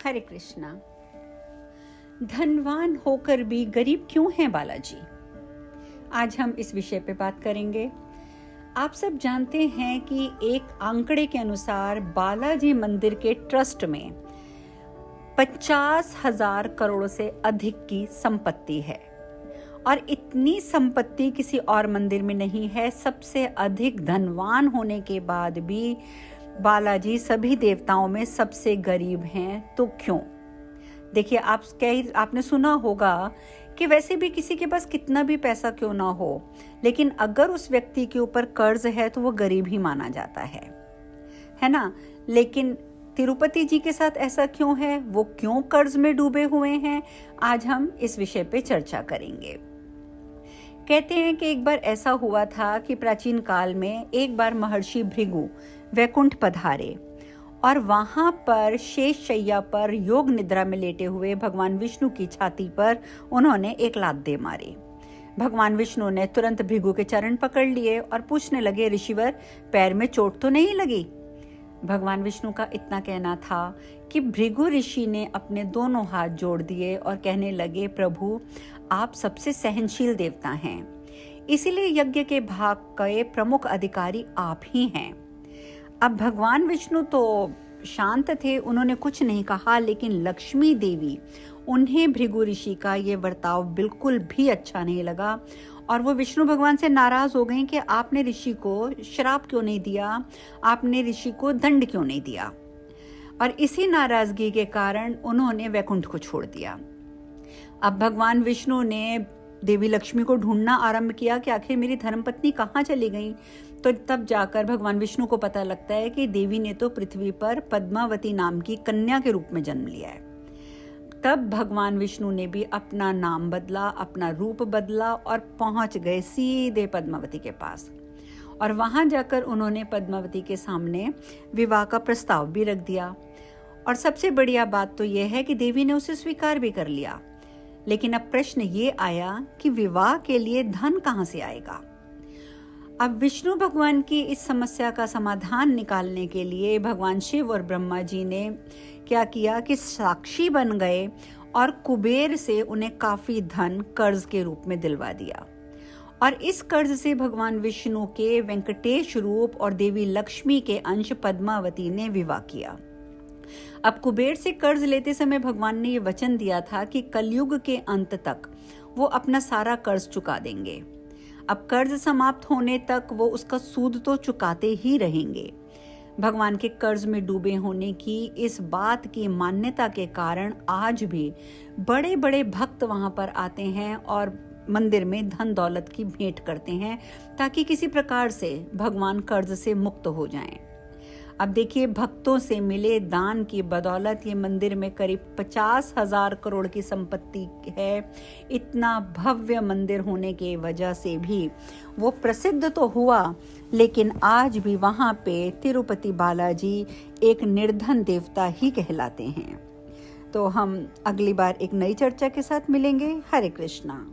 हरे कृष्णा। धनवान होकर भी गरीब क्यों हैं बालाजी? आज हम इस विषय पे बात करेंगे। आप सब जानते हैं कि एक आंकड़े के अनुसार बालाजी मंदिर के ट्रस्ट में 50,000 करोड़ से अधिक की संपत्ति है और इतनी संपत्ति किसी और मंदिर में नहीं है। सबसे अधिक धनवान होने के बाद भी बालाजी सभी देवताओं में सबसे गरीब हैं। तो क्यों? देखिए, आपने सुना होगा कि वैसे भी किसी के पास कितना भी पैसा क्यों ना हो, लेकिन अगर उस व्यक्ति के ऊपर कर्ज है तो वो गरीब ही माना जाता है ना। लेकिन तिरुपति जी के साथ ऐसा क्यों है? वो क्यों कर्ज में डूबे हुए हैं? आज हम इस विषय पे चर्चा करेंगे। कहते हैं कि एक बार ऐसा हुआ था कि प्राचीन काल में एक बार महर्षि भृगु वैकुंठ पधारे और वहां पर शेष शैया पर योग निद्रा में लेटे हुए भगवान विष्णु की छाती पर उन्होंने एक लात दे मारी। भगवान विष्णु ने तुरंत भृगु के चरण पकड़ लिए और पूछने लगे, ऋषिवर, पैर में चोट तो नहीं लगी? भगवान विष्णु का इतना कहना था कि भृगु ऋषि ने अपने दोनों हाथ जोड़ दिए और कहने लगे, प्रभु, आप सबसे सहनशील देवता हैं, इसीलिए यज्ञ के भाग के प्रमुख अधिकारी आप ही हैं। अब भगवान विष्णु तो शांत थे, उन्होंने कुछ नहीं कहा, लेकिन लक्ष्मी देवी, उन्हें भृगु ऋषि का ये बर्ताव बिल्कुल भी अच्छा नहीं लगा और वो विष्णु भगवान से नाराज हो गई कि आपने ऋषि को श्राप क्यों नहीं दिया, आपने ऋषि को दंड क्यों नहीं दिया। और इसी नाराजगी के कारण उन्होंने वैकुंठ को छोड़ दिया। अब भगवान विष्णु ने देवी लक्ष्मी को ढूंढना आरंभ किया कि आखिर मेरी धर्मपत्नी कहाँ चली गई। तो तब जाकर भगवान विष्णु को पता लगता है कि देवी ने तो पृथ्वी पर पद्मावती नाम की कन्या के रूप में जन्म लिया है। तब भगवान विष्णु ने भी अपना नाम बदला, अपना रूप बदला और पहुंच गए सीधे पद्मावती के पास। और वहां जाकर उन्होंने पद्मावती के सामने विवाह का प्रस्ताव भी रख दिया। और सबसे बढ़िया बात तो यह है कि देवी ने उसे स्वीकार भी कर लिया। लेकिन अब प्रश्न ये आया कि विवाह के लिए धन कहाँ से आएगा? अब विष्णु भगवान की इस समस्या का समाधान निकालने के लिए भगवान शिव और ब्रह्मा जी ने क्या किया कि साक्षी बन गए और कुबेर से उन्हें काफी धन कर्ज के रूप में दिलवा दिया। और इस कर्ज से भगवान विष्णु के वेंकटेश रूप और देवी लक्ष्मी के अंश पद्मावती ने विवाह किया। अब कुबेर से कर्ज लेते समय भगवान ने ये वचन दिया था कि कलयुग के अंत तक वो अपना सारा कर्ज चुका देंगे। अब कर्ज समाप्त होने तक वो उसका सूद तो चुकाते ही रहेंगे। भगवान के कर्ज में डूबे होने की इस बात की मान्यता के कारण आज भी बड़े बड़े भक्त वहां पर आते हैं और मंदिर में धन दौलत की भेंट करते हैं ताकि किसी प्रकार से भगवान कर्ज से मुक्त हो जाएं। अब देखिए, भक्तों से मिले दान की बदौलत ये मंदिर में करीब 50,000 करोड़ की संपत्ति है। इतना भव्य मंदिर होने की वजह से भी वो प्रसिद्ध तो हुआ, लेकिन आज भी वहाँ पे तिरुपति बालाजी एक निर्धन देवता ही कहलाते हैं। तो हम अगली बार एक नई चर्चा के साथ मिलेंगे। हरे कृष्णा।